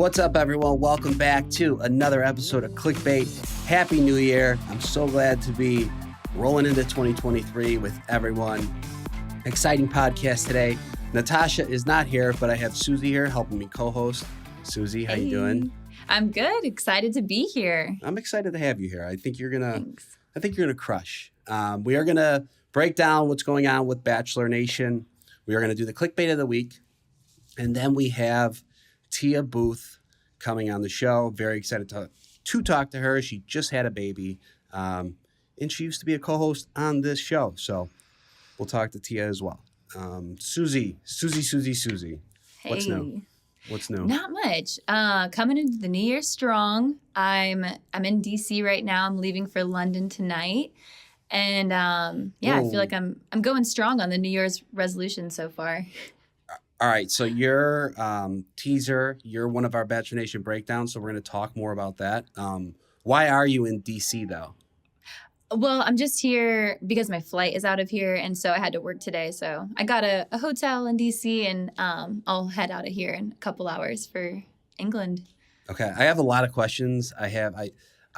What's up, everyone? Welcome back to another episode of Clickbait. Happy New Year. I'm so glad to be rolling into 2023 with everyone. Exciting podcast today. Natasha is not here, but I have Susie here helping me co-host. Susie, how you doing? I'm good. Excited to be here. I'm excited to have you here. I think you're gonna Thanks. crush. We are gonna break down what's going on with Bachelor Nation. We are gonna do the Clickbait of the week. And then we have Tia Booth coming on the show. Very excited to talk to her. She just had a baby, and she used to be a co-host on this show. So we'll talk to Tia as well. Susie. Hey. What's new? Not much. Coming into the new year strong. I'm in DC right now. I'm leaving for London tonight. And I feel like I'm going strong on the New Year's resolution so far. All right, so your teaser, you're one of our Bachelor Nation breakdowns, so we're going to talk more about that. Why are you in DC, though? Well, I'm just here because my flight is out of here, and so I had to work today. So I got a hotel in DC, and I'll head out of here in a couple hours for England. Okay, I have a lot of questions. I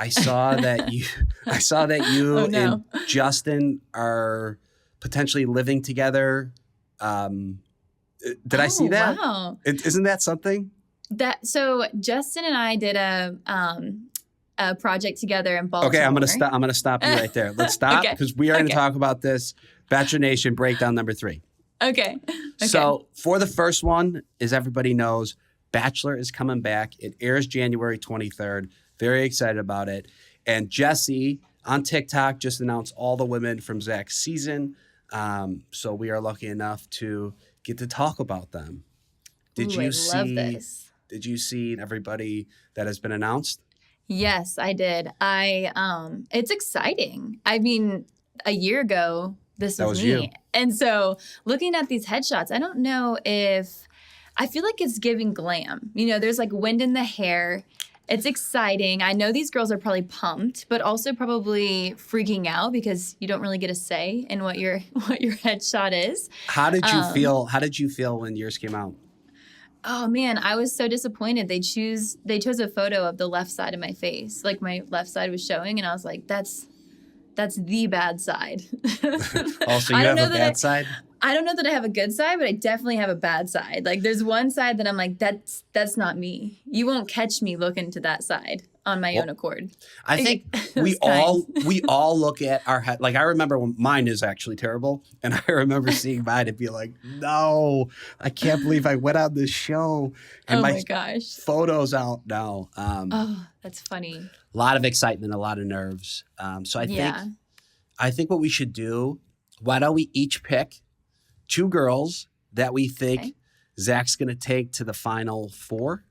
saw that you and Justin are potentially living together. Did I see that? Wow. Isn't that something? So Justin and I did a project together in Baltimore. Okay, I'm gonna stop you right there. Let's stop because we are going to talk about this Bachelor Nation breakdown number 3. Okay. So for the first one, as everybody knows, Bachelor is coming back. It airs January 23rd. Very excited about it. And Jesse on TikTok just announced all the women from Zach's season. So we are lucky enough to get to talk about them. Did you see everybody that has been announced? Yes, I did. It's exciting. I mean, a year ago, this was me. You. And so looking at these headshots, I don't know if, I feel like it's giving glam. You know, there's like wind in the hair. It's exciting. I know these girls are probably pumped, but also probably freaking out because you don't really get a say in what your headshot is. How did you feel? How did you feel when yours came out? Oh man, I was so disappointed. They chose a photo of the left side of my face. Like my left side was showing, and I was like, that's the bad side. Also, you have a bad side? I don't know that I have a good side, but I definitely have a bad side. Like there's one side that I'm like, that's not me. You won't catch me looking to that side on my own accord. I think we all look at our head. Like I remember when mine is actually terrible, and I remember seeing mine and be like, no, I can't believe I went on this show and my gosh, photos out now. That's funny. A lot of excitement, a lot of nerves. So I think what we should do, why don't we each pick 2 girls that we think Zach's going to take to the final 4.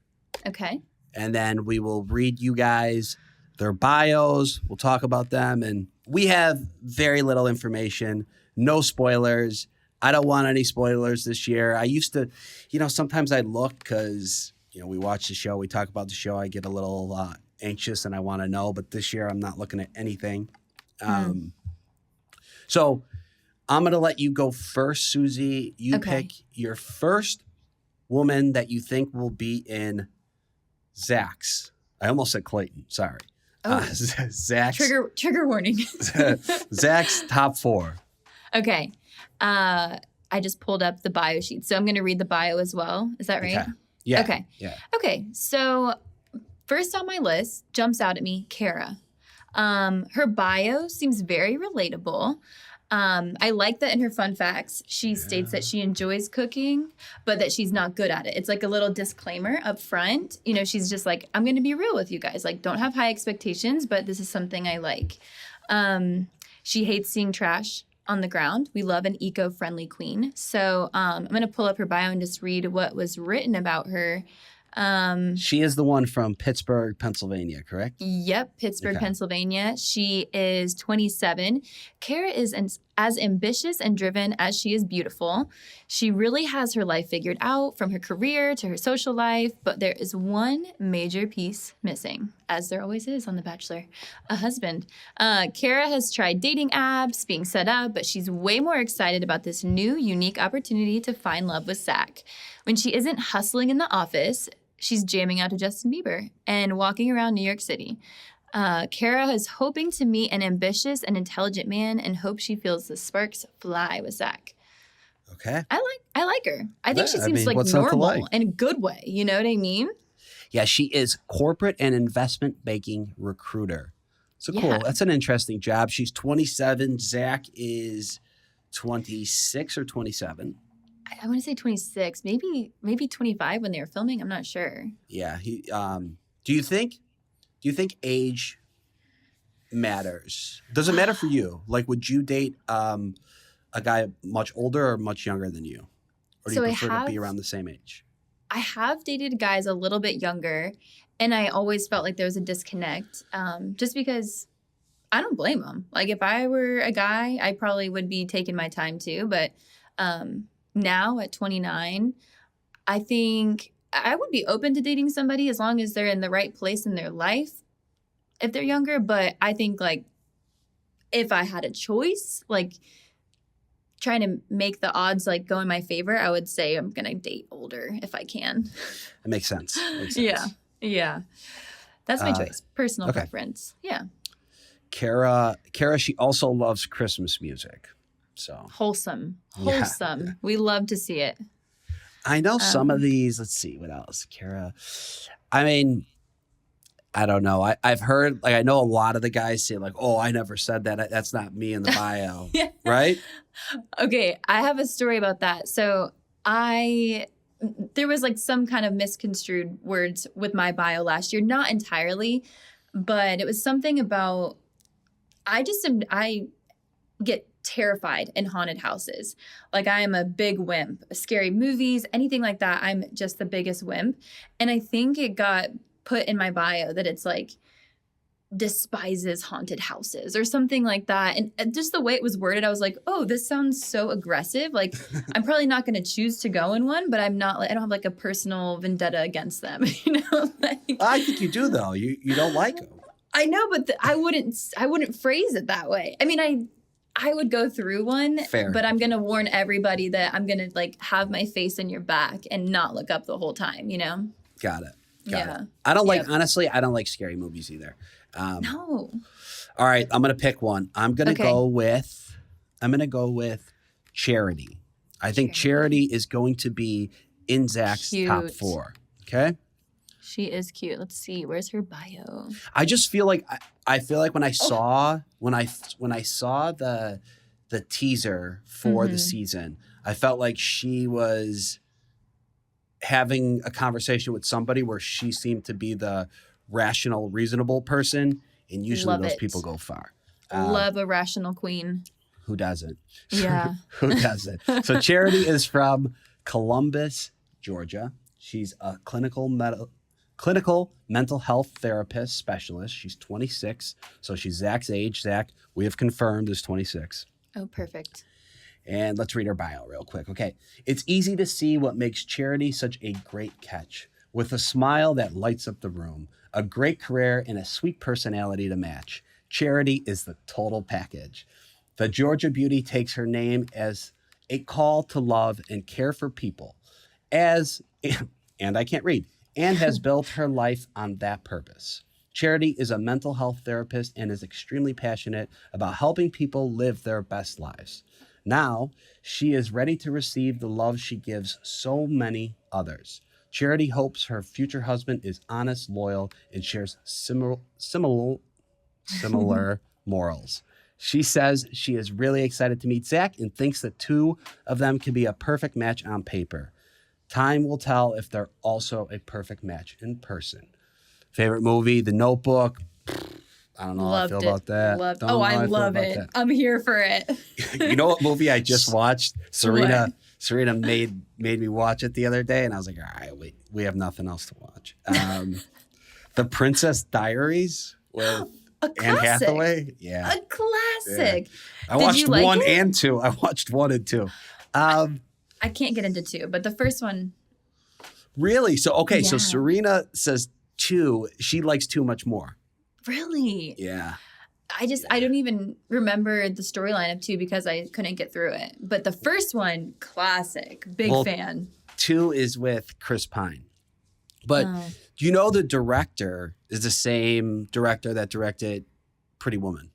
Okay. And then we will read you guys their bios. We'll talk about them. And we have very little information, no spoilers. I don't want any spoilers this year. I used to, sometimes I look because, we watch the show, we talk about the show. I get a little anxious and I want to know. But this year I'm not looking at anything. So I'm going to let you go first, Susie. You pick your first woman that you think will be in Zach's. I almost said Clayton. Sorry. Zach's. Trigger warning. Zach's top 4. Okay. I just pulled up the bio sheet. So I'm going to read the bio as well. Is that right? Okay. Yeah. Okay. Yeah. Okay. So first on my list jumps out at me, Kara. Her bio seems very relatable. I like that in her fun facts, she states that she enjoys cooking, but that she's not good at it. It's like a little disclaimer up front. She's just like, I'm going to be real with you guys. Like, don't have high expectations, but this is something I like. She hates seeing trash on the ground. We love an eco-friendly queen. So I'm going to pull up her bio and just read what was written about her. She is the one from Pittsburgh, Pennsylvania, correct? Yep, Pittsburgh, Pennsylvania. She is 27. Kara is as ambitious and driven as she is beautiful. She really has her life figured out, from her career to her social life, but there is one major piece missing, as there always is on The Bachelor: a husband. Kara has tried dating apps, being set up, but she's way more excited about this new, unique opportunity to find love with Zach. When she isn't hustling in the office, she's jamming out to Justin Bieber and walking around New York City. Kara is hoping to meet an ambitious and intelligent man and hopes she feels the sparks fly with Zach. Okay. I like her. I think she Yeah, seems like what's not to normal like? in a good way. You know what I mean? Yeah, she is corporate and investment banking recruiter. So cool. Yeah. That's an interesting job. She's 27. Zach is 26 or 27. I want to say 26, maybe 25 when they were filming. I'm not sure. Yeah. He. Do you think age matters? Does it matter for you? Like, would you date a guy much older or much younger than you, or do you prefer to be around the same age? I have dated guys a little bit younger, and I always felt like there was a disconnect. Just because I don't blame them. Like if I were a guy, I probably would be taking my time too. But now at 29, I think I would be open to dating somebody as long as they're in the right place in their life if they're younger. But I think like if I had a choice, like trying to make the odds like go in my favor, I would say I'm going to date older if I can. It makes sense. Yeah. That's my choice. Personal preference. Yeah. Kara, she also loves Christmas music. So wholesome. Yeah. We love to see it. I know some of these. Let's see what else. Kara. I mean, I don't know. I've heard, like, I know a lot of the guys say, like, oh, I never said that. That's not me in the bio. Yeah. Right? Okay. I have a story about that. So there was like some kind of misconstrued words with my bio last year. Not entirely, but it was something about, I get terrified in haunted houses. Like I am a big wimp. Scary movies, anything like that. I'm just the biggest wimp. And I think it got put in my bio that it's like despises haunted houses or something like that. And just the way it was worded, I was like, oh, this sounds so aggressive. Like I'm probably not going to choose to go in one, but I don't have like a personal vendetta against them. You know, like, I think you do though. You don't like them. I know, but I wouldn't phrase it that way. I mean, I would go through one, Fair. But I'm going to warn everybody that I'm going to like have my face in your back and not look up the whole time, you know? Got it. Yeah. I don't like, honestly, I don't like scary movies either. No. All right. I'm going to pick one. I'm going to go with Charity. I think Charity is going to be in Zach's top 4. Okay. She is cute. Let's see. Where's her bio? I just feel like I feel like when I saw the teaser for the season, I felt like she was having a conversation with somebody where she seemed to be the rational, reasonable person, and usually those people go far. Love a rational queen. Who doesn't? Yeah. Who doesn't? So Charity is from Columbus, Georgia. She's a clinical mental health therapist specialist. She's 26, so she's Zach's age. Zach, we have confirmed, is 26. Oh, perfect. And let's read her bio real quick. Okay. It's easy to see what makes Charity such a great catch. With a smile that lights up the room, a great career, and a sweet personality to match, Charity is the total package. The Georgia beauty takes her name as a call to love and care for people, and I can't read, and has built her life on that purpose. Charity is a mental health therapist and is extremely passionate about helping people live their best lives. Now, she is ready to receive the love she gives so many others. Charity hopes her future husband is honest, loyal, and shares similar morals. She says she is really excited to meet Zach and thinks the two of them can be a perfect match on paper. Time will tell if they're also a perfect match in person. Favorite movie, The Notebook. I don't know how I feel about that. I love it. I'm here for it. You know what movie I just watched? Serena made me watch it the other day, and I was like, all right, we have nothing else to watch. The Princess Diaries with Anne Hathaway. Yeah. A classic. Yeah. I watched 1 and 2. I watched 1 and 2. I can't get into 2, but the first one. Really? So Serena says 2. She likes 2 much more. Really? Yeah. I don't even remember the storyline of 2 because I couldn't get through it. But the first one, classic. Big fan. 2 is with Chris Pine. But Oh. do you know the director is the same director that directed Pretty Woman?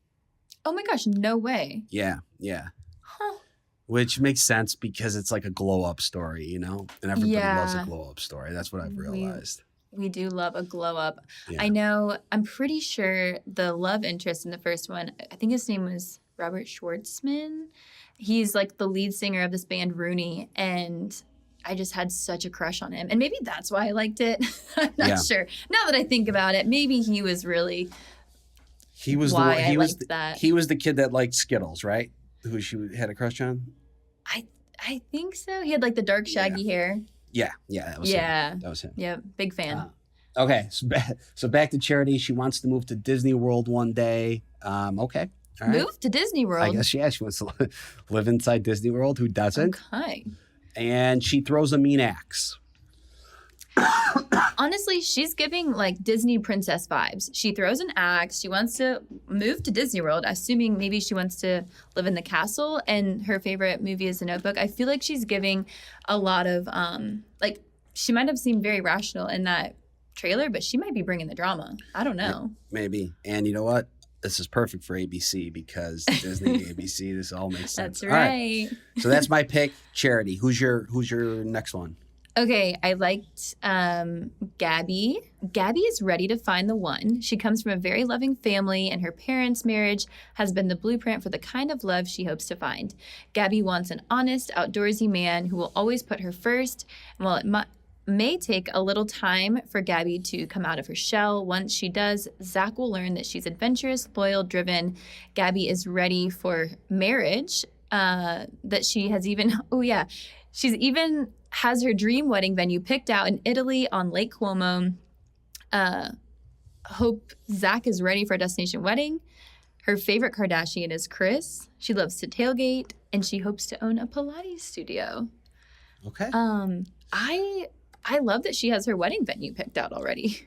Oh my gosh, no way. Yeah, yeah. Huh. Which makes sense because it's like a glow up story, you know? And everybody loves a Yeah. glow up story. That's what I've We realized. we do love a glow up. Yeah. I know, I'm pretty sure the love interest in the first one, I think his name was Robert Schwartzman. He's like the lead singer of this band Rooney, and I just had such a crush on him. And maybe that's why I liked it. I'm not Yeah. sure. Now that I think about it, maybe he was really He was why the one, I liked that. he was the kid that liked Skittles, right? Who she had a crush on? I think so. He had like the dark shaggy hair. Yeah, that was him. Yeah. That was him. Yep. Big fan. Okay, so back to Charity. She wants to move to Disney World one day. Okay, all right. Move to Disney World. I guess she wants to live inside Disney World. Who doesn't? Okay. And she throws a mean axe. Honestly, she's giving like Disney princess vibes. She throws an axe. She wants to move to Disney World, assuming maybe she wants to live in the castle. And her favorite movie is The Notebook. I feel like she's giving a lot of like she might have seemed very rational in that trailer, but she might be bringing the drama. I don't know. Maybe. And you know what? This is perfect for ABC because Disney, ABC, this all makes sense. That's All right. So that's my pick, Charity. Who's your next one? Okay, I liked Gabby. Gabby is ready to find the one. She comes from a very loving family, and her parents' marriage has been the blueprint for the kind of love she hopes to find. Gabby wants an honest, outdoorsy man who will always put her first. And while it may take a little time for Gabby to come out of her shell, once she does, Zach will learn that she's adventurous, loyal, driven. Gabby is ready for marriage. That she has even, she's even has her dream wedding venue picked out in Italy on Lake Como. Hope Zach is ready for a destination wedding. Her favorite Kardashian is Kris. She loves to tailgate, and she hopes to own a Pilates studio. Okay. I love that she has her wedding venue picked out already.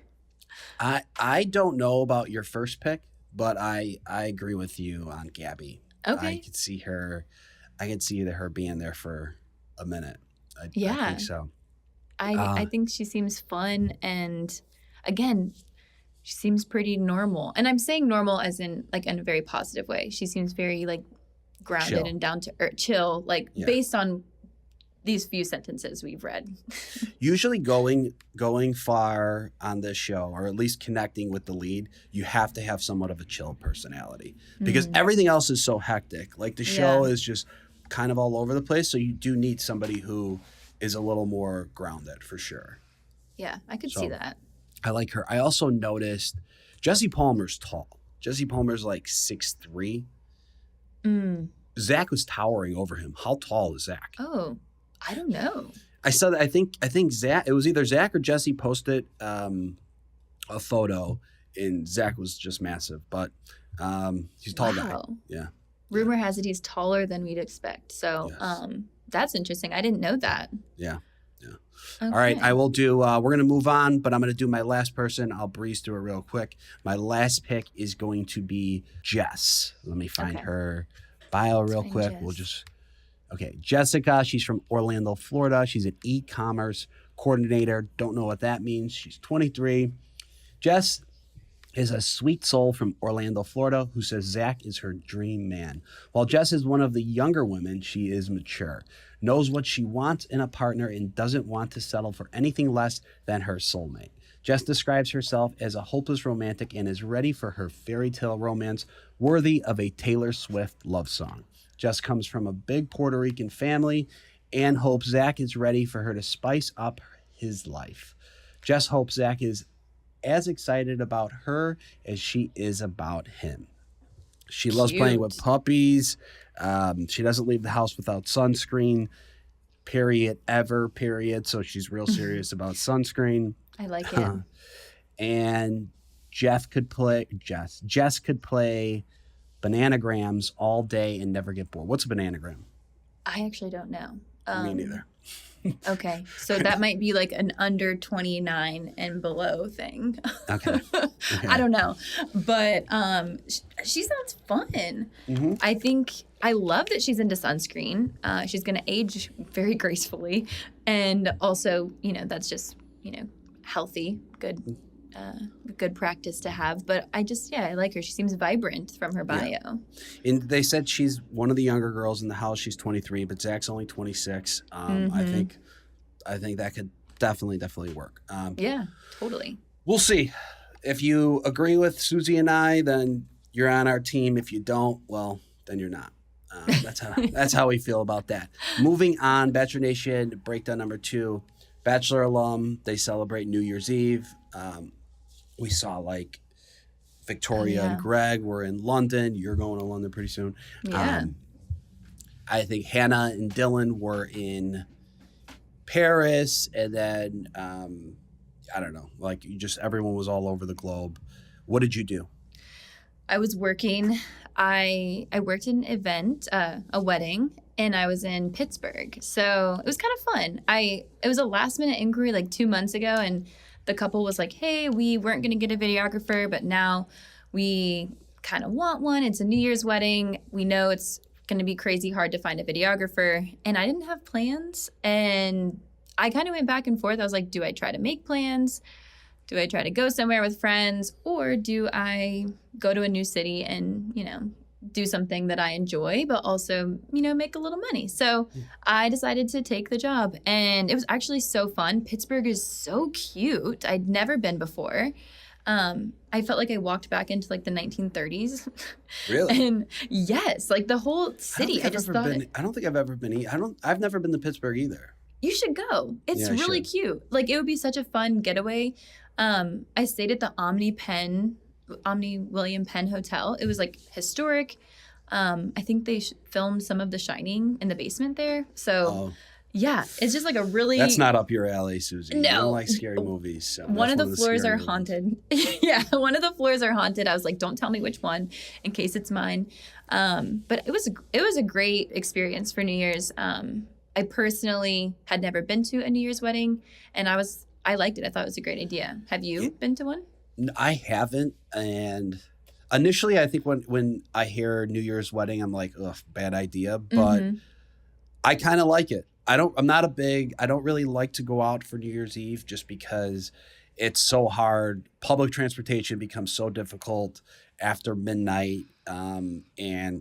I don't know about your first pick, but I agree with you on Gabby. Okay. I could see her being there for a minute. I think so. I think she seems fun, and again, she seems pretty normal. And I'm saying normal as in like in a very positive way. She seems very like grounded Chill. and down to earth, chill, like based on these few sentences we've read. Usually going far on this show, or at least connecting with the lead, you have to have somewhat of a chill personality because everything else is so hectic. Like the show is just kind of all over the place. So you do need somebody who is a little more grounded for sure. Yeah, I could see that. I like her. I also noticed Jesse Palmer's tall. Jesse Palmer's like 6'3". Zach was towering over him. How tall is Zach? Oh, I don't know. I saw that. I think Zach. It was either Zach or Jesse posted a photo, and Zach was just massive. But he's a tall guy. Yeah. Rumor has it he's taller than we'd expect. So that's interesting. I didn't know that. Yeah. Okay. All right. I will do. We're gonna move on, but I'm gonna do my last person. I'll breeze through it real quick. My last pick is going to be Jess. Let me find her bio real quick. Jess. We'll just. Okay, Jessica, she's from Orlando, Florida. She's an e-commerce coordinator. Don't know what that means. She's 23. Jess is a sweet soul from Orlando, Florida, who says Zach is her dream man. While Jess is one of the younger women, she is mature, knows what she wants in a partner, and doesn't want to settle for anything less than her soulmate. Jess describes herself as a hopeless romantic and is ready for her fairy tale romance worthy of a Taylor Swift love song. Jess comes from a big Puerto Rican family and hopes Zach is ready for her to spice up his life. Jess hopes Zach is as excited about her as she is about him. She loves playing with puppies. She doesn't leave the house without sunscreen, period. So she's real serious about sunscreen. I like it. And Jess could play bananagrams all day and never get bored. What's a bananagram? I actually don't know. Me neither. Okay, so that might be like an under 29 and below thing. Okay. I don't know, but she sounds fun. I love that she's into sunscreen. She's going to age very gracefully, and also, that's just healthy, good practice to have. But I like her. She seems vibrant from her bio. Yeah. And they said she's one of the younger girls in the house. She's 23, but Zach's only 26. I think that could definitely work. Yeah, totally. We'll see. If you agree with Susie and I, then you're on our team. If you don't, well, then you're not. That's how we feel about that. Moving on, Bachelor Nation breakdown number 2. Bachelor alum, they celebrate New Year's Eve. We saw like Victoria and Greg were in London. You're going to London pretty soon. Yeah. I think Hannah and Dylan were in Paris, and then I don't know, like everyone was all over the globe. What did you do? I was working. I worked in an event, a wedding, and I was in Pittsburgh. So it was kind of fun. It was a last minute inquiry like 2 months ago, and the couple was like, hey, we weren't going to get a videographer, but now we kind of want one. It's a New Year's wedding. We know it's going to be crazy hard to find a videographer. And I didn't have plans. And I kind of went back and forth. I was like, do I try to make plans? Do I try to go somewhere with friends? Or do I go to a new city and, do something that I enjoy, but also, make a little money? So I decided to take the job, and it was actually so fun. Pittsburgh is so cute. I'd never been before. I felt like I walked back into like the 1930s. Really? And yes, like the whole city. I don't think I've ever been. I've never been to Pittsburgh either. You should go. It's really cute. Like it would be such a fun getaway. I stayed at the Omni William Penn Hotel. It was like historic. I think they filmed some of The Shining in the basement there. So yeah, it's just like a really... That's not up your alley, Susie. No. You don't like scary movies. So one of the floors are haunted. Yeah, one of the floors are haunted. I was like, don't tell me which one in case it's mine. But it was a great experience for New Year's. I personally had never been to a New Year's wedding, and I liked it. I thought it was a great idea. Have you been to one? I haven't, and initially I think when I hear New Year's wedding, I'm like, ugh, bad idea, but I kind of like it. I don't really like to go out for New Year's Eve just because it's so hard. Public transportation becomes so difficult after midnight, and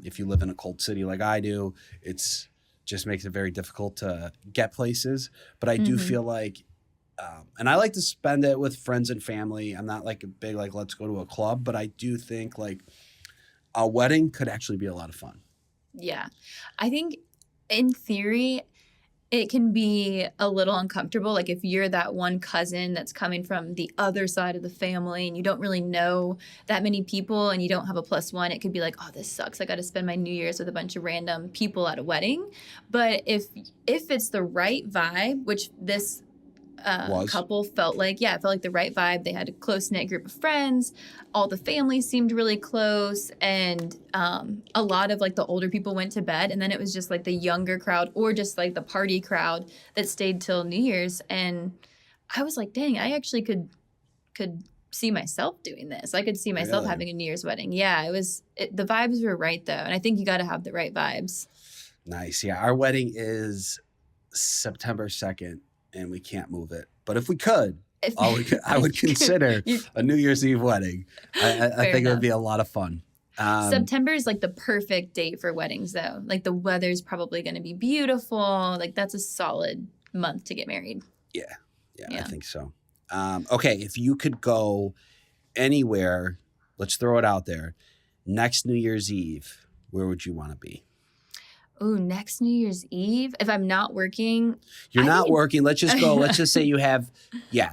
if you live in a cold city like I do, it's just makes it very difficult to get places. But I do feel like and I like to spend it with friends and family. I'm not like a big, like, let's go to a club, but I do think like a wedding could actually be a lot of fun. Yeah. I think in theory, it can be a little uncomfortable. Like if you're that one cousin that's coming from the other side of the family and you don't really know that many people and you don't have a +1, it could be like, oh, this sucks. I got to spend my New Year's with a bunch of random people at a wedding. But if it's the right vibe, which this couple felt like the right vibe. They had a close-knit group of friends. All the families seemed really close, and a lot of like the older people went to bed, and then it was just like the younger crowd or just like the party crowd that stayed till New Year's. And I was like, dang, I actually could see myself doing this. I could see myself having a New Year's wedding. Yeah, the vibes were right though, and I think you got to have the right vibes. Nice. Yeah, our wedding is September 2nd. And we can't move it. But if we could, I would consider a New Year's Eve wedding. I think it would be a lot of fun. September is like the perfect date for weddings, though. Like the weather's probably going to be beautiful. Like that's a solid month to get married. Yeah, I think so. Okay, if you could go anywhere, let's throw it out there. Next New Year's Eve, where would you want to be? Ooh, next New Year's Eve? If I'm not working... You're not working. Let's just go. Let's just say you have... Yeah.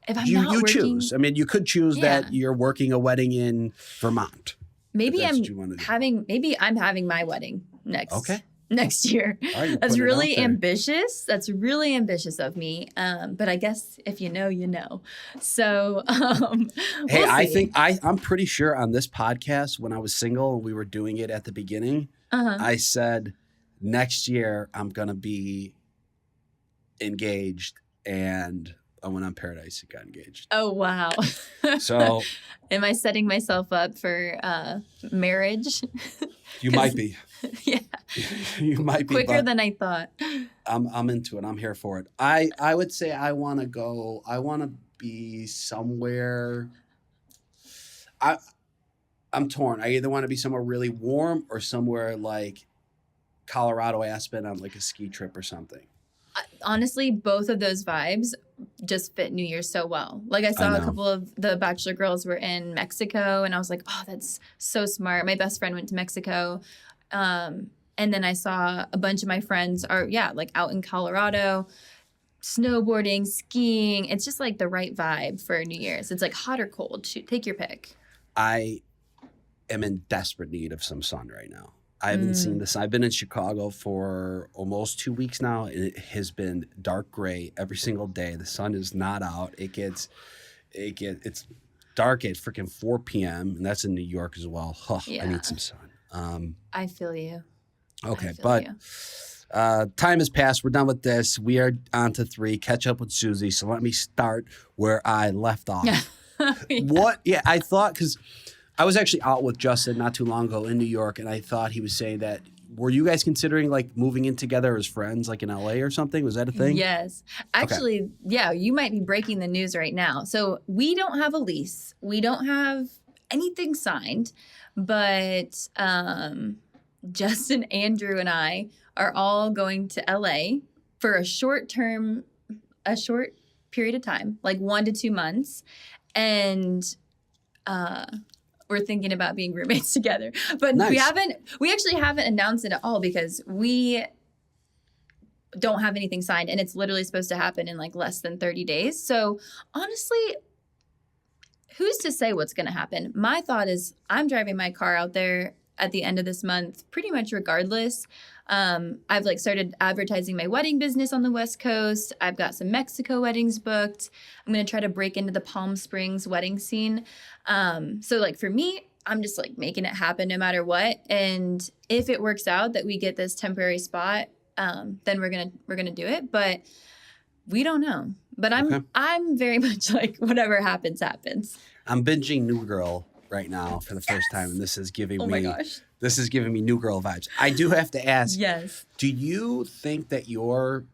If I'm not working... You choose. I mean, you could choose that you're working a wedding in Vermont. Maybe I'm having my wedding next year. Right, that's really ambitious. That's really ambitious of me. But I guess if you know, you know. So, hey, I think I'm pretty sure on this podcast when I was single and we were doing it at the beginning, I said next year I'm gonna be engaged, and I went on Paradise and got engaged. Oh wow! So, am I setting myself up for marriage? You might be. Yeah. You might be quicker than I thought. I'm into it. I'm here for it. I would say I want to be somewhere. I'm torn. I either want to be somewhere really warm or somewhere like Colorado, Aspen on like a ski trip or something. Honestly, both of those vibes just fit New Year's so well. Like I I saw a know. couple of the Bachelor girls were in Mexico, and I was like, oh, that's so smart. My best friend went to Mexico. And then I saw a bunch of my friends are, like out in Colorado, snowboarding, skiing. It's just like the right vibe for New Year's. It's like hot or cold. Take your pick. I am in desperate need of some sun right now. I haven't seen this. I've been in Chicago for almost 2 weeks now, and it has been dark gray every single day. The sun is not out. It's dark at freaking 4 p.m. and that's in New York as well. I need some sun. I feel you. Okay, but time has passed. We're done with this. We are on to 3. Catch up with Susie. So let me start where I left off. What? Yeah, I thought because I was actually out with Justin not too long ago in New York, and I thought he was saying that. Were you guys considering like moving in together as friends, like in LA or something? Was that a thing? Yes. Actually, you might be breaking the news right now. So we don't have a lease. We don't have anything signed, but Justin, Andrew, and I are all going to LA for a short period of time, like 1 to 2 months. And we're thinking about being roommates together, but Nice. we actually haven't announced it at all because we don't have anything signed, and it's literally supposed to happen in like less than 30 days. So honestly, who's to say what's going to happen? My thought is I'm driving my car out there at the end of this month, pretty much regardless. I've like started advertising my wedding business on the West Coast. I've got some Mexico weddings booked. I'm going to try to break into the Palm Springs wedding scene. So like for me, I'm just like making it happen no matter what. And if it works out that we get this temporary spot, then we're going to do it. But we don't know. But I'm very much like whatever happens, happens. I'm binging New Girl right now for the first time, and this is giving me New Girl vibes. I do have to ask. Yes. Do you think that your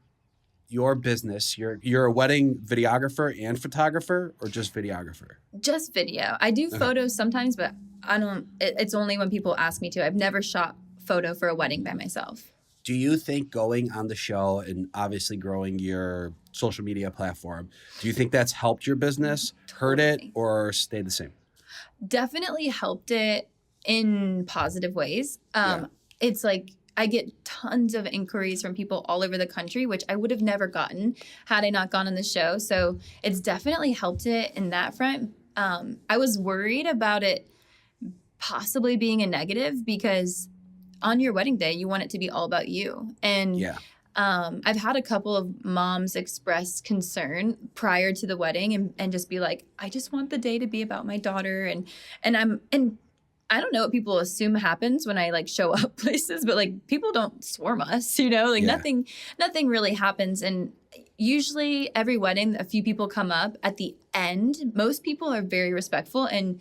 business, you're a wedding videographer and photographer, or just videographer? Just video. I do photos sometimes, but I don't. It's only when people ask me to. I've never shot photo for a wedding by myself. Do you think going on the show and obviously growing your social media platform, do you think that's helped your business, hurt it, or stayed the same? Definitely helped it in positive ways. It's like I get tons of inquiries from people all over the country, which I would have never gotten had I not gone on the show. So it's definitely helped it in that front. I was worried about it possibly being a negative because on your wedding day, you want it to be all about you. And I've had a couple of moms express concern prior to the wedding and just be like, I just want the day to be about my daughter. And I don't know what people assume happens when I like show up places, but like people don't swarm us, nothing really happens. And usually every wedding, a few people come up at the end. Most people are very respectful and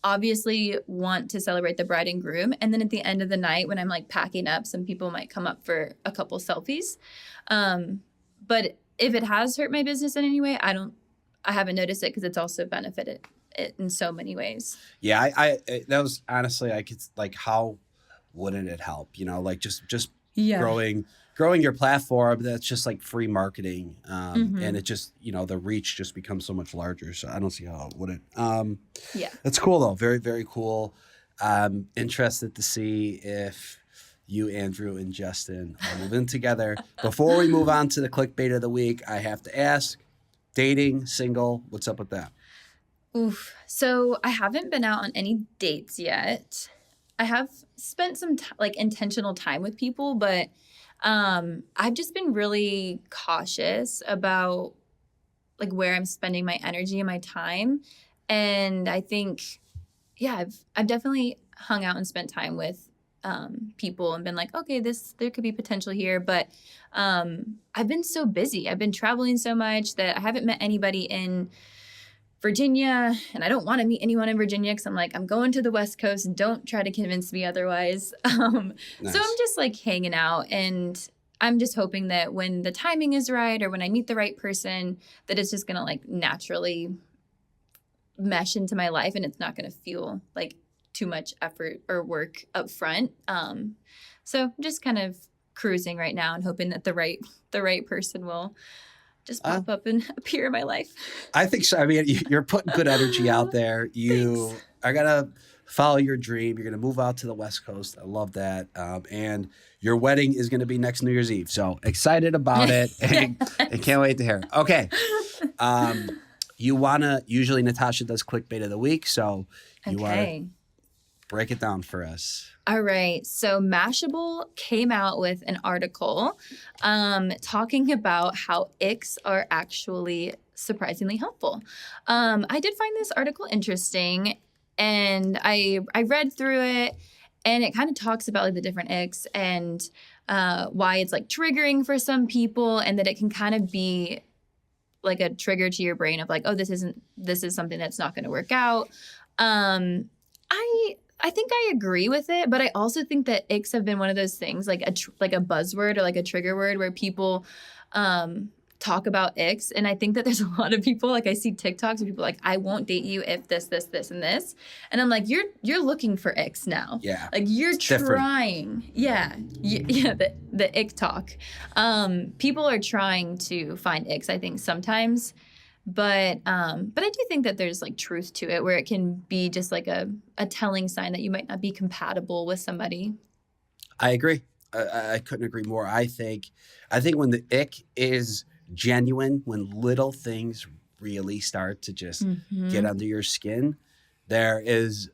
obviously want to celebrate the bride and groom. And then at the end of the night, when I'm like packing up, some people might come up for a couple selfies. But if it has hurt my business in any way, I haven't noticed it because it's also benefited it in so many ways. Yeah, I that was honestly, I could like, how wouldn't it help? Like just growing your platform, that's just like free marketing. And it just, the reach just becomes so much larger. So I don't see how it wouldn't. That's cool though. Very, very cool. Interested to see if you, Andrew, and Justin are moving together. Before we move on to the clickbait of the week, I have to ask, dating, single, what's up with that? Oof. So I haven't been out on any dates yet. I have spent some intentional time with people, but I've just been really cautious about like where I'm spending my energy and my time. And I think, I've definitely hung out and spent time with people and been like, okay, there could be potential here. But I've been so busy. I've been traveling so much that I haven't met anybody in Virginia, and I don't want to meet anyone in Virginia because I'm like, I'm going to the West Coast. Don't try to convince me otherwise. Nice. So I'm just like hanging out, and I'm just hoping that when the timing is right or when I meet the right person, that it's just going to like naturally mesh into my life and it's not going to feel like too much effort or work up front. So I'm just kind of cruising right now and hoping that the right person will just pop up and appear in my life. I think so. I mean, you're putting good energy out there. You are going to follow your dream. You're going to move out to the West Coast. I love that. And your wedding is going to be next New Year's Eve. So excited about it. And I can't wait to hear it. Okay. Usually Natasha does clickbait of the week. So you want to break it down for us. All right. So Mashable came out with an article talking about how icks are actually surprisingly helpful. I did find this article interesting, and I read through it, and it kind of talks about like the different icks and why it's like triggering for some people, and that it can kind of be like a trigger to your brain of like, oh, this is something that's not going to work out. I think I agree with it, but I also think that icks have been one of those things, like a buzzword or like a trigger word where people talk about icks. And I think that there's a lot of people, like I see TikToks where people are like, I won't date you if this, this, this, and this. And I'm like, you're looking for icks now. Yeah. Like you're trying. Different. Yeah. Yeah. The ick talk. People are trying to find icks, I think, sometimes. But I do think that there's like truth to it where it can be just like a telling sign that you might not be compatible with somebody. I agree. I couldn't agree more. I think when the ick is genuine, when little things really start to just get under your skin, there is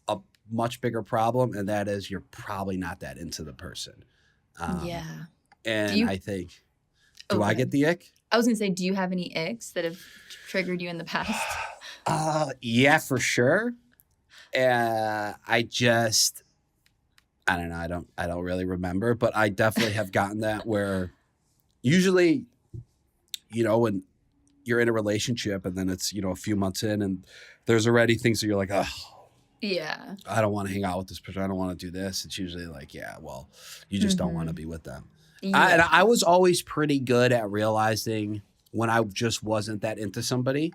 a much bigger problem, and that is you're probably not that into the person. Yeah. And I think, do I get the ick? I was going to say, do you have any icks that have triggered you in the past? Yeah, for sure. I don't know. I don't really remember, but I definitely have gotten that where usually, when you're in a relationship and then it's, a few months in and there's already things that you're like, oh, yeah, I don't want to hang out with this person. I don't want to do this. It's usually like, yeah, well, you just don't want to be with them. Yeah. I was always pretty good at realizing when I just wasn't that into somebody.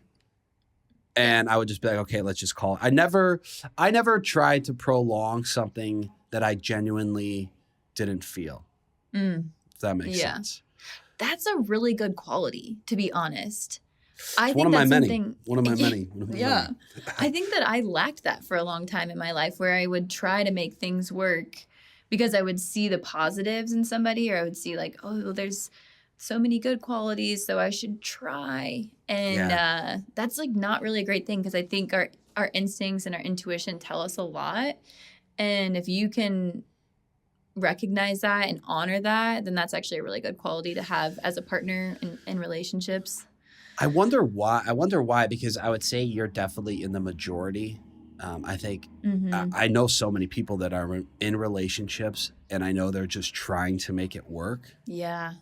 And I would just be like, okay, let's just call it. I never tried to prolong something that I genuinely didn't feel. If that makes sense. That's a really good quality, to be honest. I think one of my many. Yeah. I think that I lacked that for a long time in my life where I would try to make things work because I would see the positives in somebody, or I would see like, oh, well, there's so many good qualities, so I should try. And that's like not really a great thing because I think our instincts and our intuition tell us a lot. And if you can recognize that and honor that, then that's actually a really good quality to have as a partner in relationships. I wonder why, because I would say you're definitely in the majority. I think I know so many people that are in relationships, and I know they're just trying to make it work. Yeah.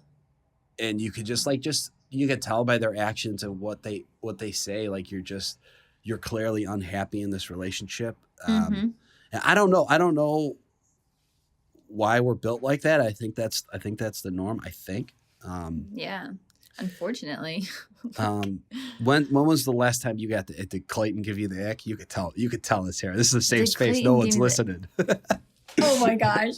And you could you could tell by their actions and what they say, like you're clearly unhappy in this relationship. And I don't know why we're built like that. I think that's the norm. I think. Yeah. Unfortunately. When was the last time you got did Clayton give you the ick? You could tell us here. This is a safe space. Clayton no one's listening. Oh my gosh.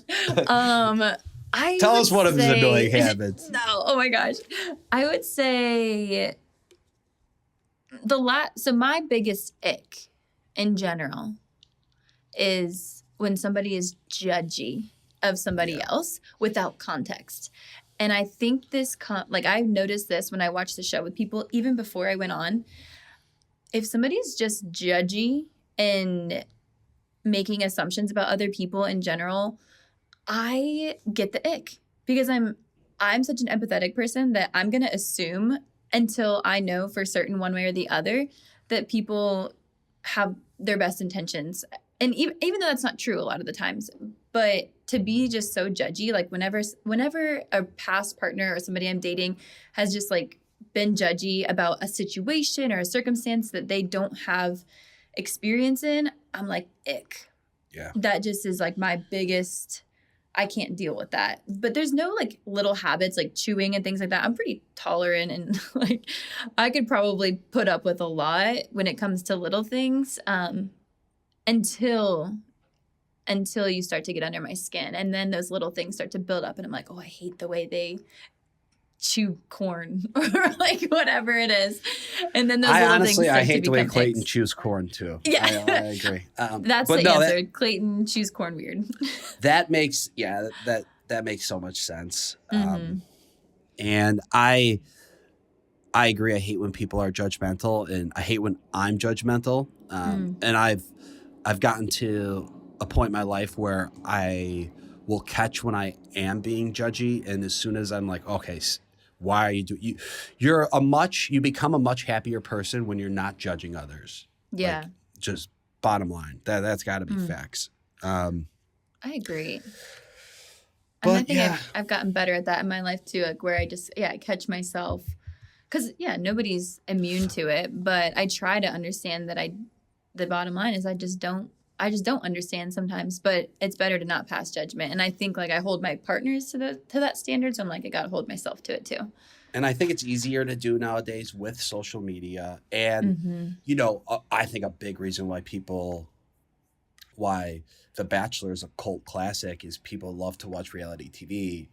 Tell us one of his annoying habits. No. Oh my gosh. I would say so my biggest ick in general is when somebody is judgy of somebody else without context. And I think this, I've noticed this when I watch the show with people, even before I went on. If somebody's just judgy and making assumptions about other people in general, I get the ick because I'm such an empathetic person that I'm going to assume until I know for certain one way or the other that people have their best intentions. And even though that's not true a lot of the times, but to be just so judgy, like whenever a past partner or somebody I'm dating has just like been judgy about a situation or a circumstance that they don't have experience in, I'm like, ick. Yeah. That just is like my biggest, I can't deal with that. But there's no like little habits like chewing and things like that. I'm pretty tolerant and like I could probably put up with a lot when it comes to little things until you start to get under my skin. And then those little things start to build up and I'm like, oh, I hate the way they chew corn or like whatever it is. And then those little things start I hate the way become Clayton ticks. chews corn too. Yeah. I agree. That's the answer. Clayton chews corn weird. That makes that makes so much sense. Mm-hmm. And I agree. I hate when people are judgmental, and I hate when I'm judgmental. And I've gotten to a point in my life where I will catch when I am being judgy, and as soon as I'm like, okay, why are you doing? You become a much happier person when you're not judging others. Yeah. Like, just bottom line, that's got to be facts. I agree. But, and I think I've gotten better at that in my life too, like where I just I catch myself because nobody's immune to it, but I try to understand that the bottom line is I just don't understand sometimes, but it's better to not pass judgment. And I think like I hold my partners to that standard, so I'm like I gotta hold myself to it too. And I think it's easier to do nowadays with social media. And, you know, I think a big reason why The Bachelor is a cult classic is people love to watch reality TV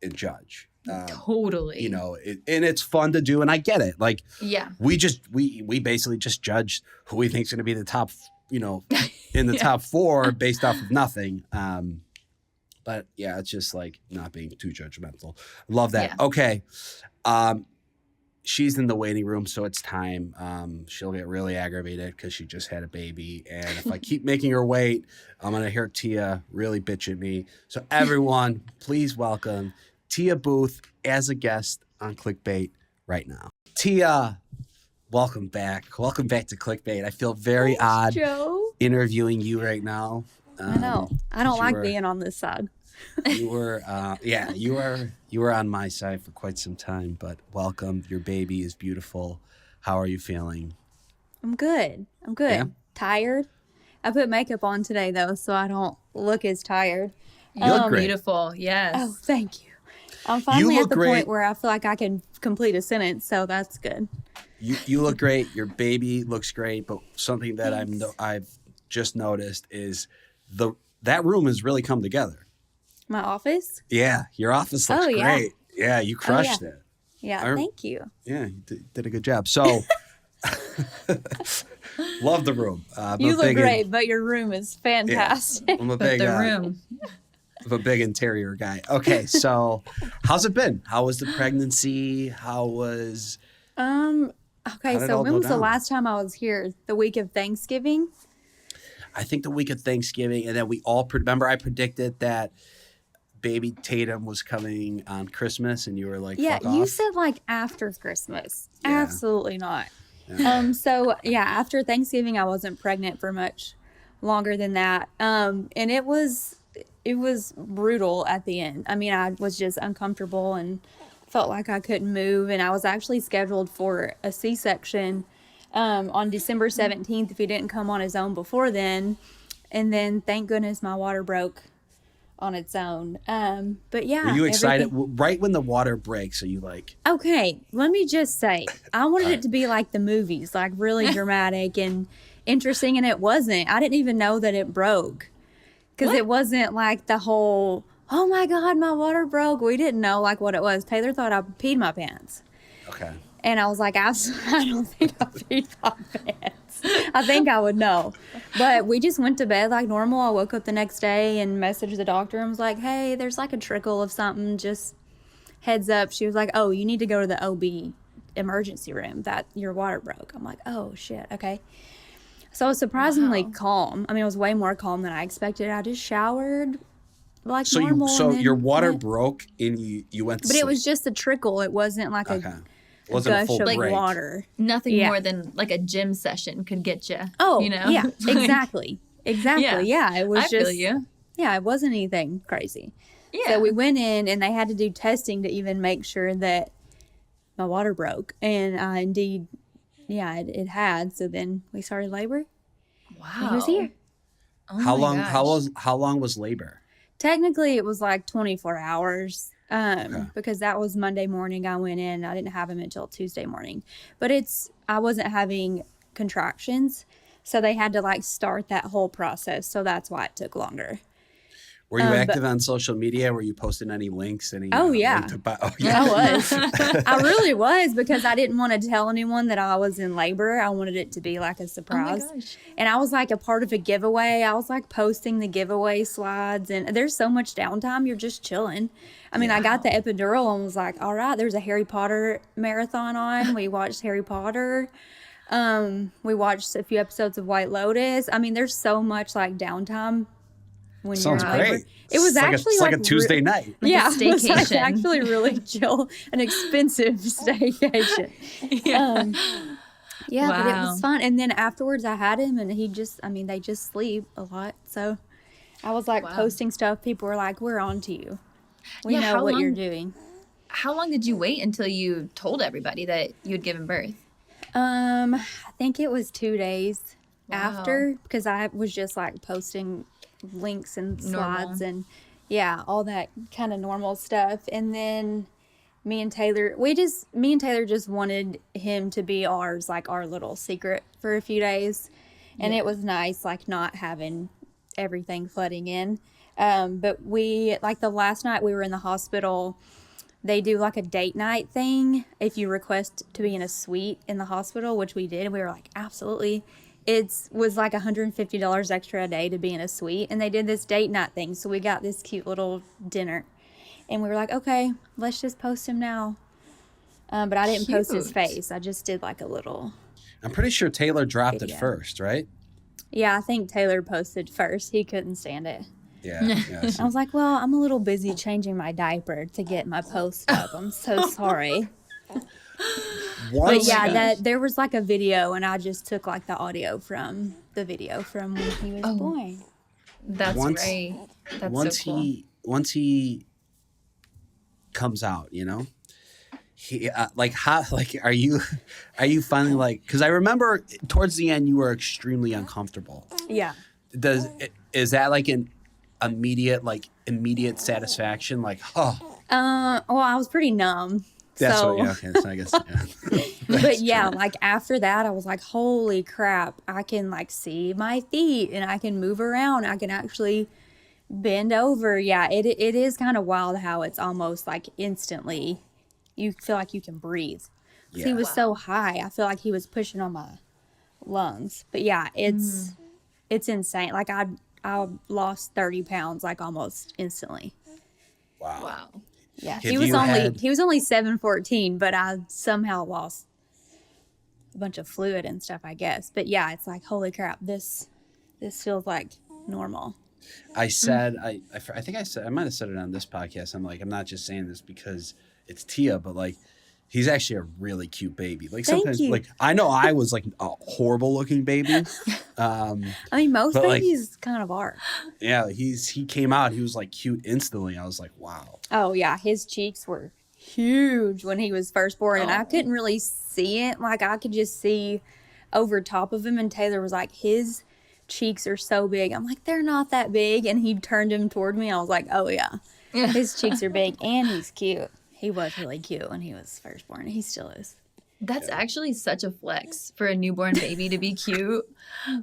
and judge. Totally. You know, and it's fun to do. And I get it. Like, we basically just judge who we think is going to be the top, you know, in the top 4 based off of nothing. But yeah, it's just like not being too judgmental. Love that. Yeah. Okay. She's in the waiting room, so it's time. She'll get really aggravated because she just had a baby. And if I keep making her wait, I'm going to hear Tia really bitch at me. So everyone, please welcome Tia Booth as a guest on Clickbait right now. Tia, welcome back. Welcome back to Clickbait. I feel very odd interviewing you right now. I know. I don't like being on this side. You were, you were on my side for quite some time, but welcome. Your baby is beautiful. How are you feeling? I'm good. Yeah? Tired. I put makeup on today though, so I don't look as tired. You look great. Beautiful. Yes. Oh, thank you. I'm finally at the point where I feel like I can complete a sentence, so that's good. You look great. Your baby looks great, but something that I've just noticed is that room has really come together. My office? Yeah, your office looks great. Yeah, you crushed it. Yeah, thank you. Yeah, you did a good job. So, love the room. You look great, but your room is fantastic. Yeah, I'm a big interior guy. Okay, so how's it been? How was the pregnancy? How was... Okay, so when was the last time I was here? The week of Thanksgiving? I think the week of Thanksgiving, and then we all... Remember I predicted that baby Tatum was coming on Christmas, and you were like, fuck off. You said like after Christmas. Yeah. Absolutely not. Yeah. So yeah, after Thanksgiving, I wasn't pregnant for much longer than that. And it was brutal at the end. I mean, I was just uncomfortable and felt like I couldn't move. And I was actually scheduled for a C-section on December 17th if he didn't come on his own before then. And then thank goodness my water broke on its own. But yeah. Were you excited? Right when the water breaks, are you like... Okay, let me just say, I wanted it to be like the movies, like really dramatic and interesting, and it wasn't. I didn't even know that it broke. Because it wasn't like the whole, oh my God, my water broke. We didn't know like what it was. Taylor thought I peed my pants. Okay. And I was like, I don't think I peed my pants. I think I would know. But we just went to bed like normal. I woke up the next day and messaged the doctor and was like, hey, there's like a trickle of something. Just heads up. She was like, oh, you need to go to the OB emergency room. That your water broke. I'm like, oh, shit. Okay. So I was surprisingly calm. I mean, it was way more calm than I expected. I just showered like normal. So your water broke and you went to sleep. It was just a trickle. It wasn't like a wasn't gush a full of break. water. Nothing more than like a gym session could get you. Oh, you know? Yeah, exactly. Yeah, it was feel you. Yeah, it wasn't anything crazy. Yeah. So we went in and they had to do testing to even make sure that my water broke. And indeed, it had. So then we started labor. Wow. He was here. Oh How my long? gosh. How long was labor? Technically, it was like 24 hours because that was Monday morning. I went in. I didn't have him until Tuesday morning. But I wasn't having contractions, so they had to like start that whole process. So that's why it took longer. Were you active on social media? Were you posting any links? Oh, yeah. Yeah. I was. I really was, because I didn't want to tell anyone that I was in labor. I wanted it to be like a surprise. Oh my gosh. And I was like a part of a giveaway. I was like posting the giveaway slides, and there's so much downtime. You're just chilling. I mean, I got the epidural and was like, all right, there's a Harry Potter marathon on. We watched Harry Potter. We watched a few episodes of White Lotus. I mean, there's so much like downtime. When Sounds you're in labor. great. It was It's like a Tuesday night. Yeah, a it was like staycation. actually really chill, an expensive staycation. Yeah. Yeah, but it Wow. was fun. And then afterwards I had him, and they just sleep a lot. So I was like posting stuff. People were like, we're on to you. We Yeah, know how what you're long- doing. How long did you wait until you told everybody that you had given birth? I think it was 2 days Wow. after, because I was just like posting links and slides Normal. and yeah, all that kind of normal stuff. And then me and Taylor just wanted him to be ours, like our little secret for a few days. And it was nice, like not having everything flooding in. But the last night we were in the hospital, they do like a date night thing if you request to be in a suite in the hospital, which we did. We were like, absolutely. It was like $150 extra a day to be in a suite. And they did this date night thing. So we got this cute little dinner. And we were like, okay, let's just post him now. But I didn't post his Cute. face. I just did like a little. I'm pretty sure Taylor dropped it Video. first, right? Yeah, I think Taylor posted first. He couldn't stand it. Yeah. Yeah. I was like, well, I'm a little busy changing my diaper to get my post up. I'm so sorry. But Once, yeah, there was like a video, and I just took like the audio from the video from when he was born. That's Once- great. That's once so cool. once he comes out, he are you finally like, because I remember towards the end you were extremely uncomfortable. Yeah. Is that like an immediate satisfaction, like, oh, Well, I was pretty numb. that's so, what, yeah, okay, so I guess, yeah. but yeah, like after that, I was like, holy crap, I can like see my feet and I can move around. I can actually bend over. Yeah, it is kind of wild how it's almost like instantly you feel like you can breathe. 'Cause He Yeah. was so high. I feel like he was pushing on my lungs. But yeah, it's insane. Like I lost 30 pounds like almost instantly. Wow. Wow. Yeah, Have he was you had- only 7'14", but I somehow lost a bunch of fluid and stuff, I guess. But yeah, it's like, holy crap, this feels like normal. I said, I think I might have said it on this podcast. I'm like, I'm not just saying this because it's Tia, but like, he's actually a really cute baby. Like Thank sometimes, you. like, I know I was like a horrible looking baby. I mean, most But, like- babies kind of are. Yeah, he came out, he was like cute instantly. I was like, wow. Oh yeah, his cheeks were huge when he was first born, and I couldn't really see it. Like I could just see over top of him, and Taylor was like, his cheeks are so big. I'm like, they're not that big, and he turned him toward me. I was like, oh yeah, his cheeks are big, and he's cute. He was really cute when he was first born. He still is. That's actually such a flex for a newborn baby to be cute.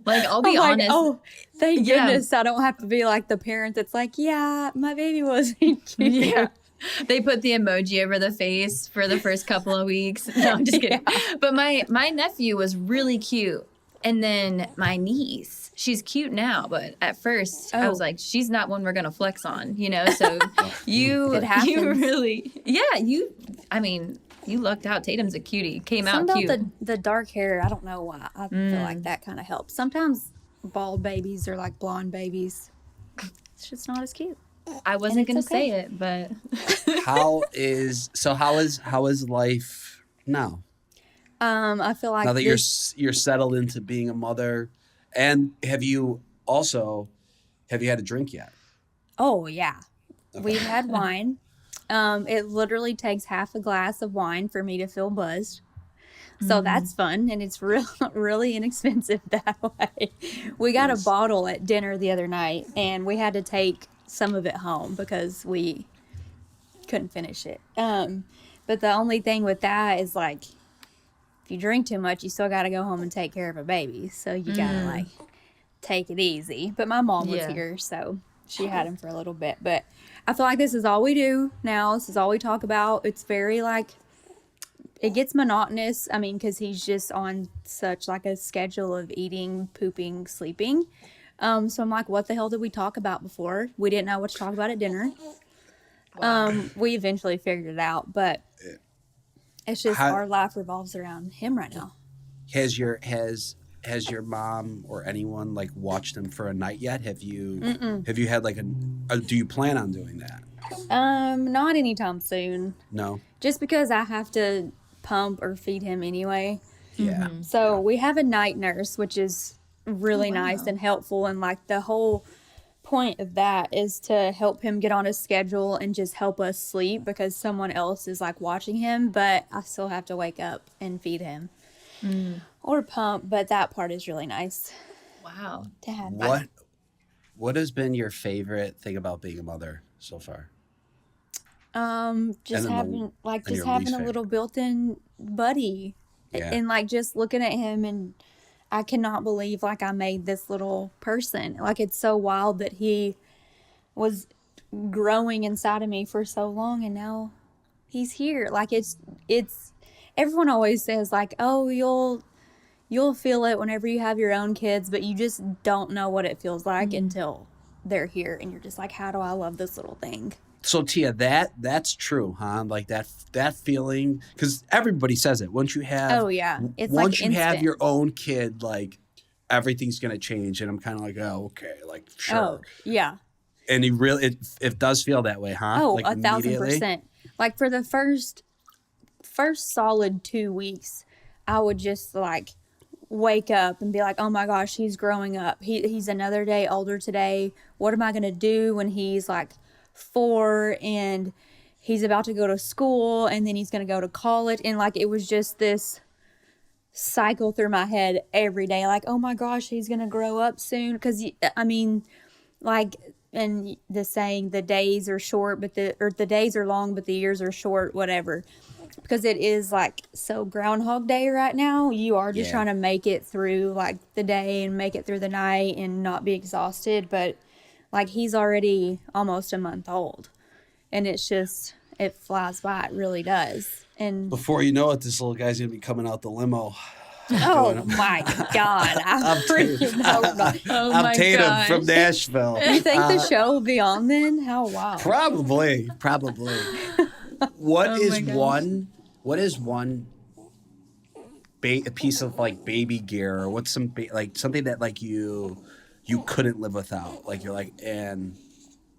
Like, I'll be I'm like, honest. oh, thank Yeah. goodness I don't have to be like the parent that's like, yeah, my baby wasn't cute. Yeah. They put the emoji over the face for the first couple of weeks. No, I'm just kidding. But my nephew was really cute. And then my niece, she's cute now, but at first I was like, she's not one we're going to flex on, So you It happens. you lucked out. Tatum's a cutie. Came out Something cute. about the dark hair, I don't know why. I feel like that kind of helps. Sometimes bald babies are like blonde babies. It's just not as cute. I wasn't it's going to okay. say it, but How is life now? I feel like Now that this, you're settled into being a mother, and have you had a drink yet? oh yeah, we've had wine. It literally takes half a glass of wine for me to feel buzzed. So that's fun, and it's really inexpensive that way. We got a bottle at dinner the other night, and we had to take some of it home because we couldn't finish it. But the only thing with that is like, if you drink too much, you still got to go home and take care of a baby. So you got to like take it easy. But my mom was here, so she had him for a little bit. But I feel like this is all we do now. This is all we talk about. It's very like, it gets monotonous. I mean, because he's just on such like a schedule of eating, pooping, sleeping. So I'm like, what the hell did we talk about before? We didn't know what to talk about at dinner. We eventually figured it out, but it's just our life revolves around him right now. Has your mom or anyone like watched him for a night yet? Have you had like do you plan on doing that? Not anytime soon. No. Just because I have to pump or feed him anyway. Yeah. So we have a night nurse, which is really nice and helpful, and like the whole point of that is to help him get on a schedule and just help us sleep because someone else is like watching him, but I still have to wake up and feed him or pump, but that part is really nice. Wow. Dad. What has been your favorite thing about being a mother so far? Just having a little built-in buddy and like just looking at him, and I cannot believe like I made this little person. Like it's so wild that he was growing inside of me for so long and now he's here. Like it's everyone always says like, oh, you'll feel it whenever you have your own kids, but you just don't know what it feels like until they're here and you're just like, how do I love this little thing? So Tia, that's true, huh? Like that feeling, because everybody says it. Once you have, it's once like you have instant. your own kid, like everything's gonna change. And I'm kind of like, oh, okay, like sure. Oh, yeah. And it does feel that way, huh? Oh, like 1,000%. Like for the first solid 2 weeks, I would just like wake up and be like, oh my gosh, he's growing up. He's another day older today. What am I gonna do when he's like 4 and he's about to go to school and then he's going to go to college? And like it was just this cycle through my head every day, like, oh my gosh, he's going to grow up soon. Because I mean, like, and the saying, the days are short but the days are long but the years are short, whatever, because it is like so Groundhog Day right now. You are just trying to make it through like the day and make it through the night and not be exhausted, but like he's already almost a month old, and it's just, it flies by. It really does. And before you know it, this little guy's gonna be coming out the limo. Oh my God! I freaking hope not. I'm Tatum from Nashville. You think the show will be on then? How wild! Probably. What is one a piece of like baby gear, or what's like something that like you couldn't live without? Like you're like, and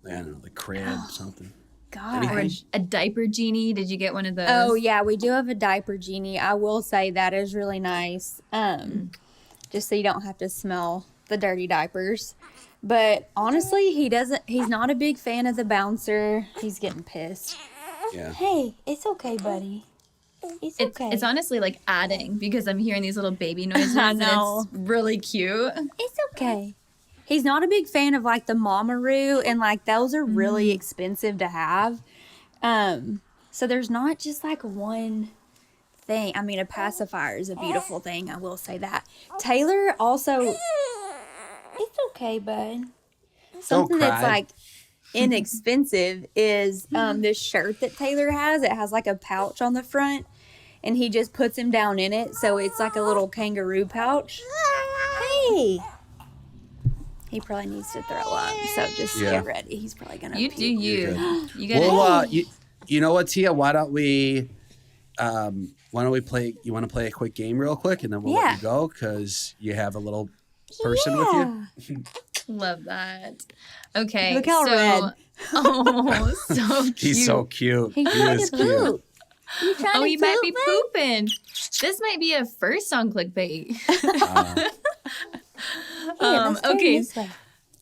I don't know, the crib, something. God. Or a diaper genie. Did you get one of those? Oh yeah, we do have a diaper genie. I will say that is really nice. Just so you don't have to smell the dirty diapers. But honestly, he's not a big fan of the bouncer. He's getting pissed. Yeah. Hey, it's okay, buddy. It's okay. It's honestly like adding, because I'm hearing these little baby noises. I know. And it's really cute. It's okay. He's not a big fan of like the Mamaroo, and like those are really expensive to have. So there's not just like one thing. I mean, a pacifier is a beautiful thing. I will say that. Taylor also, it's okay, bud. Something that's like inexpensive is this shirt that Taylor has. It has like a pouch on the front, and he just puts him down in it. So it's like a little kangaroo pouch. Hey. He probably needs to throw up, so just get ready. He's probably gonna. You puke. do you. You got Well, you know what, Tia? Why don't we play? You want to play a quick game real quick, and then we'll let you go because you have a little person with you. Love that. Okay. Look how red. Oh, so cute. He's so cute. He's trying to poop. He might be pooping. This might be a first on Clickbait. Okay.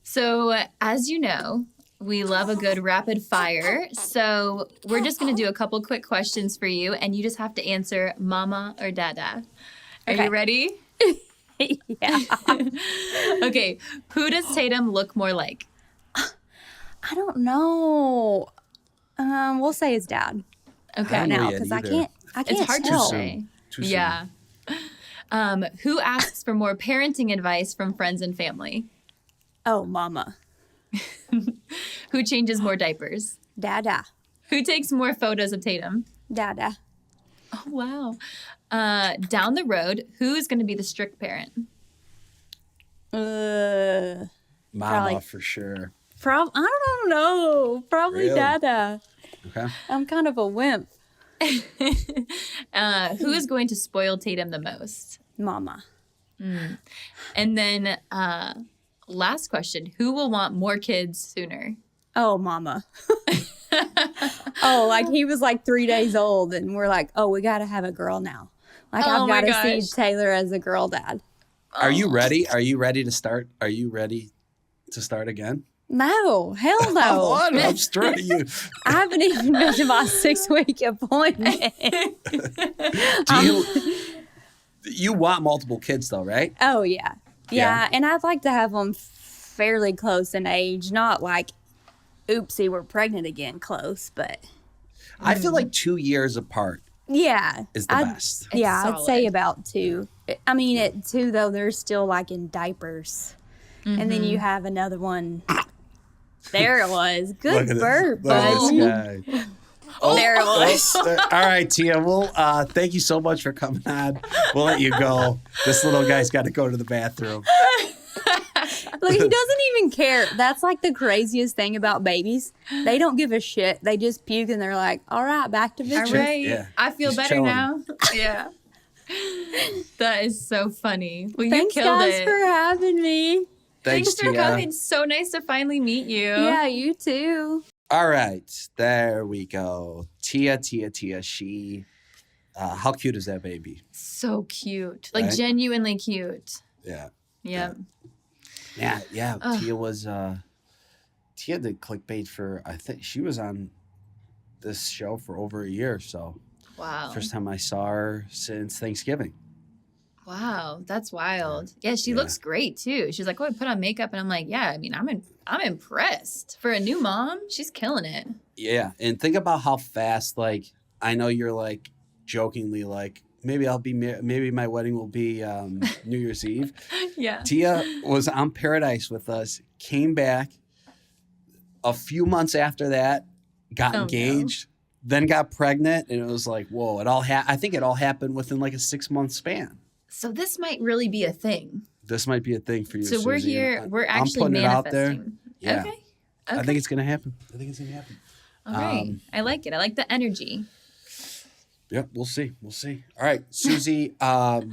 So as you know, we love a good rapid fire. So we're just going to do a couple quick questions for you, and you just have to answer mama or dada. Are you ready? Yeah. Okay. Who does Tatum look more like? I don't know. We'll say his dad Okay. I don't know now yet because I either. can't It's hard tell. to say. Too soon. Yeah. Who asks for more parenting advice from friends and family? Oh, mama. Who changes more diapers? Dada. Who takes more photos of Tatum? Dada. Oh, wow. Down the road, who is going to be the strict parent? Mama Probably. for sure. I don't know. Probably Really? Dada. Okay. I'm kind of a wimp. Who is going to spoil Tatum the most? Mama. And then last question, who will want more kids sooner? Oh, mama. Like he was like 3 days old and we're like, oh, we got to have a girl now. Like Oh I've my got to gosh. see Taylor as a girl dad. Are you ready? Are you ready to start? Are you ready to start again? No, hell no. What? I'm straight you. I haven't even been to my 6-week appointment. You want multiple kids though, right? Oh, yeah. Yeah. Yeah. And I'd like to have them fairly close in age, not like, oopsie, we're pregnant again close, but I feel like 2 years apart yeah. is the best. Yeah, It's I'd say solid. about 2. I mean, at 2, though, they're still like in diapers. And then you have another one. There it was. Good burp, Look at buddy. this guy. There it was. All right, Tia. Well, thank you so much for coming on. We'll let you go. This little guy's got to go to the bathroom. Look, he doesn't even care. That's like the craziest thing about babies. They don't give a shit. They just puke and they're like, all right, back to All victory. right. Yeah. I feel He's better chilling. now. Yeah. That is so funny. Well, Thanks, you killed guys, it. for having me. Thanks, for Tia. coming. So nice to finally meet you. Yeah, you too. All right, there we go. Tia. She, how cute is that baby? So cute. Like Right? genuinely cute. Yeah. Yep. Yeah. Tia was, Tia did Clickbait for, I think she was on this show for over a year. So Wow. first time I saw her since Thanksgiving. Wow, that's wild. Yeah, she Yeah. looks great too. She's like, "Oh, I put on makeup," and I'm like, "Yeah, I mean, I'm impressed for a new mom. She's killing it." Yeah. And think about how fast, like, I know you're like jokingly like, maybe maybe my wedding will be New Year's Eve. Yeah. Tia was on Paradise with us, came back a few months after that, got Oh, no. engaged, then got pregnant, and it was like, whoa! I think it all happened within like a 6-month span. So this might really be a thing. This might be a thing for you. So we're Susie, here. and We're I'm actually putting it out there. manifesting. Yeah. Okay. I think it's gonna happen. All right. I like it. I like the energy. Yep, we'll see. All right, Susie, thank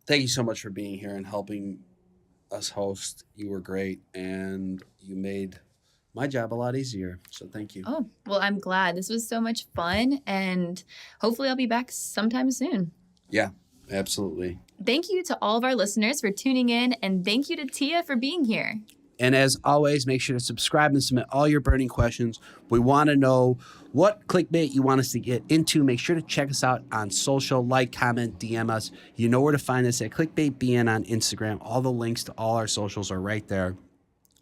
you so much for being here and helping us host. You were great, and you made my job a lot easier. So thank you. Oh, well, I'm glad. This was so much fun, and hopefully I'll be back sometime soon. Yeah, absolutely. Thank you to all of our listeners for tuning in, and thank you to Tia for being here. And as always, make sure to subscribe and submit all your burning questions. We want to know what clickbait you want us to get into. Make sure to check us out on social, like, comment, DM us. You know where to find us at ClickbaitBN on Instagram. All the links to all our socials are right there.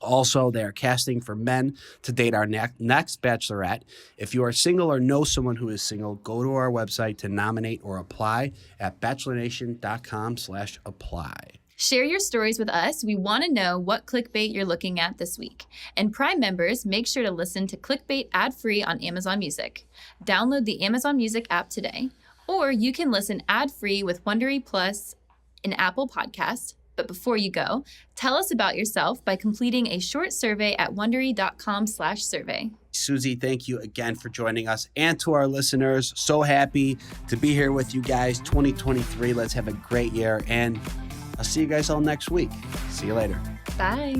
Also, they are casting for men to date our next Bachelorette. If you are single or know someone who is single, go to our website to nominate or apply at bachelornation.com/apply. Share your stories with us. We want to know what clickbait you're looking at this week. And Prime members, make sure to listen to Clickbait ad-free on Amazon Music. Download the Amazon Music app today. Or you can listen ad-free with Wondery Plus in Apple Podcasts. But before you go, tell us about yourself by completing a short survey at wondery.com/survey. Susie, thank you again for joining us. And to our listeners, so happy to be here with you guys. 2023, let's have a great year. And I'll see you guys all next week. See you later. Bye.